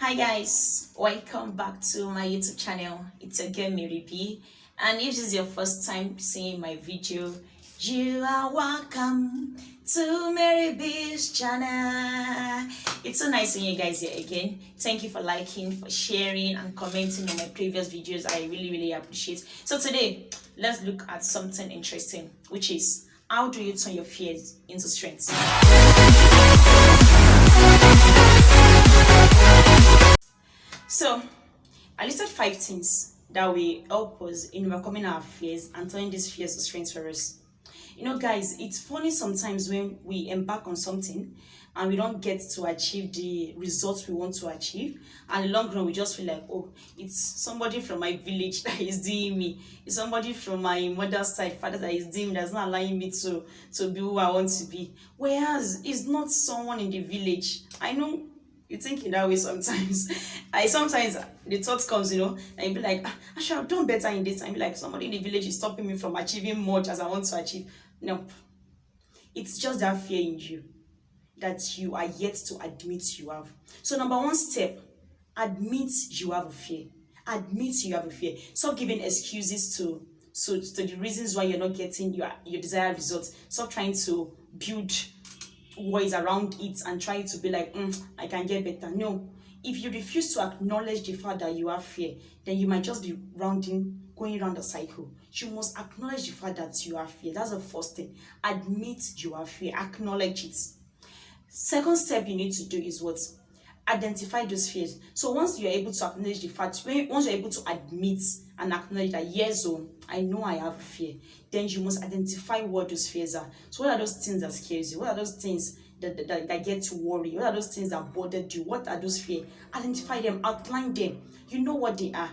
Hi guys, welcome back to my YouTube channel. It's again Mary B, and if this is your first time seeing my video, you are welcome to Mary B's channel. It's so nice seeing you guys here again. Thank you for liking, for sharing and commenting on my previous videos. I really appreciate. So today let's look at something interesting, which is how do you turn your fears into strength. So, I listed 5 things that will help us in overcoming our fears and turning these fears to strength for us. Guys, it's funny sometimes when we embark on something and we don't get to achieve the results we want to achieve. And in the long run, we just feel like, oh, it's somebody from my village that is doing me. It's somebody from my mother's side, father that is doing me, that's not allowing me to be who I want to be. Whereas it's not someone in the village. I know you think in that way sometimes. I sometimes the thought comes, and you be like, I should have done better in this. And be like, somebody in the village is stopping me from achieving much as I want to achieve. No, it's just that fear in you that you are yet to admit you have. So number one step, admit you have a fear. Admit you have a fear. Stop giving excuses to the reasons why you're not getting your desired results. Stop trying to build words around it and try to be like, I can get better. No, if you refuse to acknowledge the fact that you have fear, then you might just be going around the cycle. You must acknowledge the fact that you have fear. That's the first thing. Admit you have fear. Acknowledge it. Second step you need to do is what? Identify those fears. So once you're able to acknowledge the fact, once you're able to admit and acknowledge that, yes, I know I have fear, then you must identify what those fears are. So what are those things that scares you? What are those things that get you worried? What are those things that bothered you? What are those fears? Identify them, outline them. You know what they are.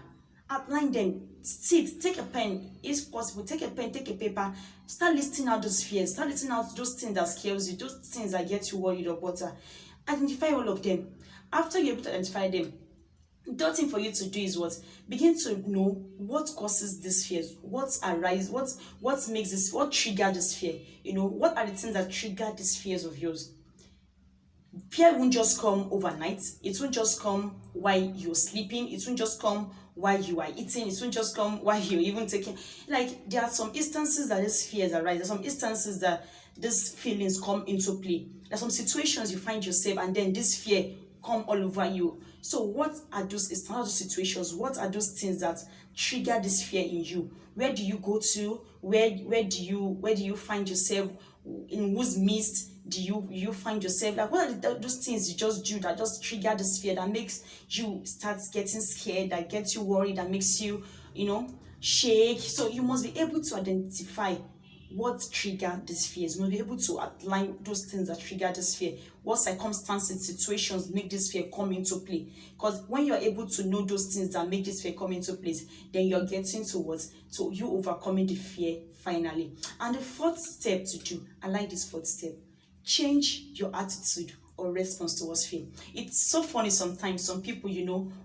Outline them. Sit, take a pen, if possible, take a pen, take a paper, start listing out those fears, start listing out those things that scares you, those things that get you worried or bother. Identify all of them. After you're able to identify them, the third thing for you to do is what? Begin to know what causes this fears, what makes this, what triggers this fear. What are the things that trigger these fears of yours? Fear won't just come overnight. It won't just come while you're sleeping. It won't just come while you are eating. It won't just come while you're even taking. Like, there are some instances that these fears arise. There are some instances that these feelings come into play. There are some situations you find yourself and then this fear come all over you. So what are those situations? What are those things that trigger this fear in you? Where do you go to? Where do you find yourself? In whose midst do you find yourself? Like, what are those things you just do that just trigger this fear, that makes you start getting scared, that gets you worried, that makes you shake? So you must be able to identify what trigger these fears. You must be able to outline those things that trigger this fear. What circumstances, situations make this fear come into play? Because when you're able to know those things that make this fear come into place, then you're getting towards you overcoming the fear finally. And the fourth step to do, I like this fourth step, change your attitude or response towards fear. It's so funny sometimes. Some people,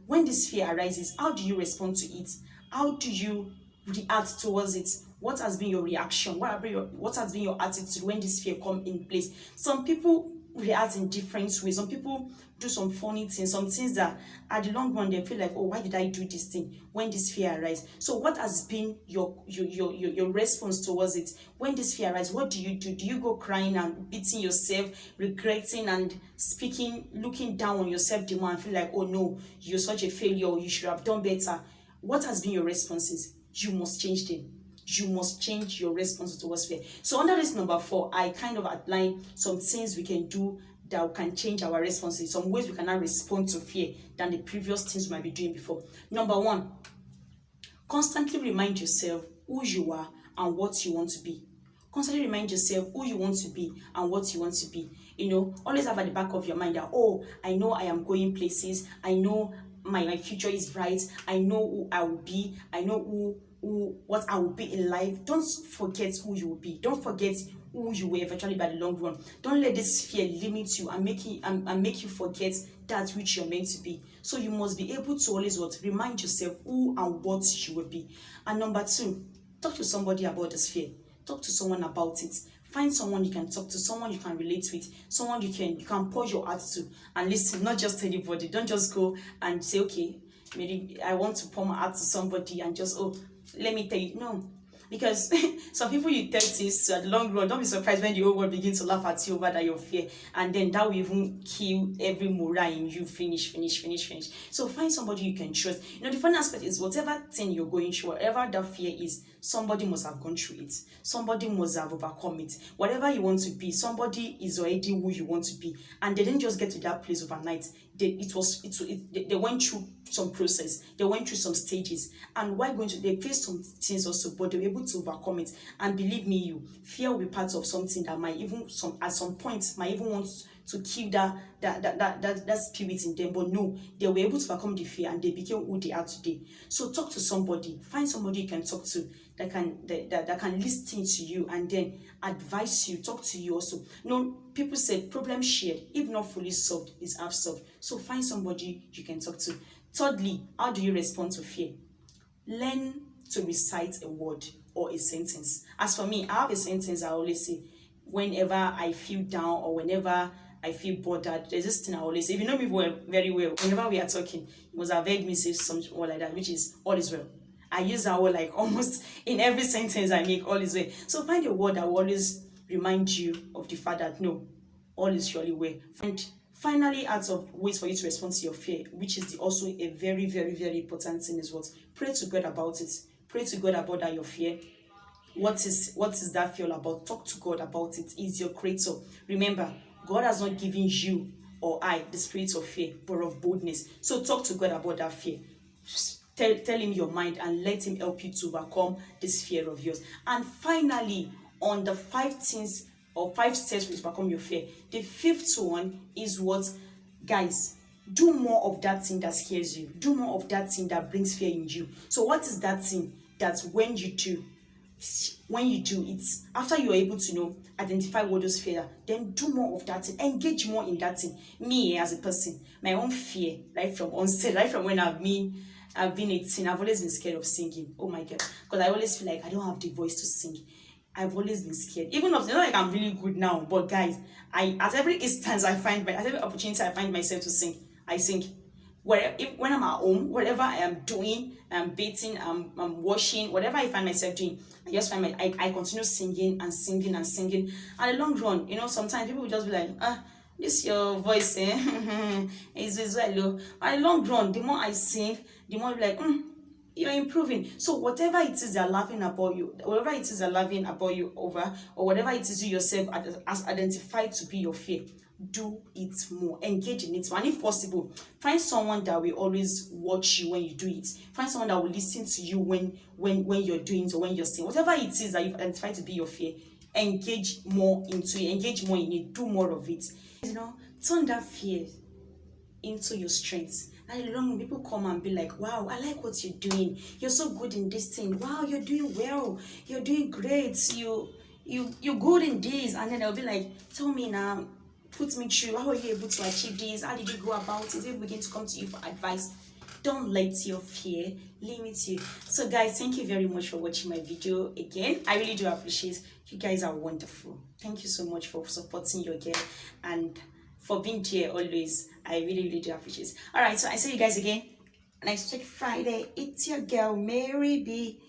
when this fear arises, how do you respond to it? How do you react towards it? What has been your reaction? What has been your attitude when this fear come in place? Some people react in different ways. Some people do some funny things, some things that at the long run they feel like, oh, why did I do this thing when this fear arises? So what has been your response towards it when this fear arises? What do you do? Do you go crying and beating yourself, regretting and speaking, looking down on yourself, and feel like, oh no, you're such a failure, you should have done better? What has been your responses? You must change them. You must change your response towards fear. So under this number 4, I kind of outline some things we can do that can change our responses, some ways we can now respond to fear than the previous things we might be doing before. Number 1, constantly remind yourself who you are and what you want to be. Constantly remind yourself who you want to be and what you want to be. Always have at the back of your mind that, oh, I know I am going places. I know my future is bright. I know who I will be. I know what I will be in life. Don't forget who you will be. Don't forget who you will eventually by the long run. Don't let this fear limit you and make you forget that which you're meant to be. So you must be able to always remind yourself who and what you will be. And number 2, talk to somebody about this fear. Talk to someone about it. Find someone you can talk to, someone you can relate with, someone you can pour your heart to, and listen. Not just anybody. Don't just go and say, okay, maybe I want to pour my heart to somebody and just, oh, let me tell you. No, because some people you tell this at the long run, don't be surprised when the whole world begins to laugh at you over that your fear, and then that will even kill every morale in you. Finish. So find somebody you can trust. The funny aspect is whatever thing you're going through, whatever that fear is, somebody must have gone through it. Somebody must have overcome it. Whatever you want to be, somebody is already who you want to be, and they didn't just get to that place overnight. They went through some process, they went through some stages, and they faced some things also, but they were able to overcome it. And believe me, fear will be part of something that might even at some point might even want to kill that spirit in them. But no, they were able to overcome the fear and they became who they are today. So talk to somebody, find somebody you can talk to that can listen to you and then advise you, talk to you also. People say problem shared, if not fully solved, is half solved. So find somebody you can talk to. Thirdly, how do you respond to fear? Learn to recite a word or a sentence. As for me, I have a sentence I always say whenever I feel down or whenever I feel bothered. There's this thing I always say. If you know me very well, whenever we are talking, you must have heard me say something like that, which is all is well. I use that word like almost in every sentence I make, all is well. So find a word that will always remind you of the fact that no, all is surely well. And finally, out of ways for you to respond to your fear, which is also a very, very, very important thing, is what? Pray to God about it. Pray to God about that your fear. What is that fear about? Talk to God about it. He's your creator. Remember, God has not given you or I the spirit of fear, but of boldness. So talk to God about that fear. Tell him your mind and let him help you to overcome this fear of yours. And finally, on the 5 things or 5 steps to overcome your fear, the 5th one is what? Guys, do more of that thing that scares you. Do more of that thing that brings fear in you. So what is that thing that when you do it, after you're able to identify what those fear are, then do more of that thing, engage more in that thing. Me as a person, my own fear, right from onset, right from when I've been a teen, I've always been scared of singing. Oh my God, because I always feel like I don't have the voice to sing. I've always been scared, even of, like I'm really good now, but guys, at every instance at every opportunity I find myself to sing, I sing. When I'm at home, whatever I am doing, I'm bathing, I'm washing, whatever I find myself doing, I just find I continue singing and singing and singing. And in the long run, sometimes people will just be like, this your voice, is very low. But in the long run, the more I sing, the more like, you're improving. So whatever it is they're laughing about you, whatever it is they're laughing about you over, or whatever it is you yourself as identified to be your fear, do it more, engage in it more. And if possible, find someone that will always watch you when you do it. Find someone that will listen to you when you're doing it or when you're saying whatever it is that you've identified to be your fear. Engage more into it, engage more in it, do more of it. Turn that fear into your strength. And long people come and be like, wow, I like what you're doing. You're so good in this thing. Wow, you're doing well. You're doing great. You're good in this. And then they'll be like, tell me now, put me through. How are you able to achieve this? How did you go about it? They begin to come to you for advice. Don't let your fear limit you. So guys, thank you very much for watching my video again. I really do appreciate you guys are wonderful. Thank you so much for supporting your girl and for being here always. I really, really do appreciate it. All right, so I see you guys again next week Friday. It's your girl Mary B.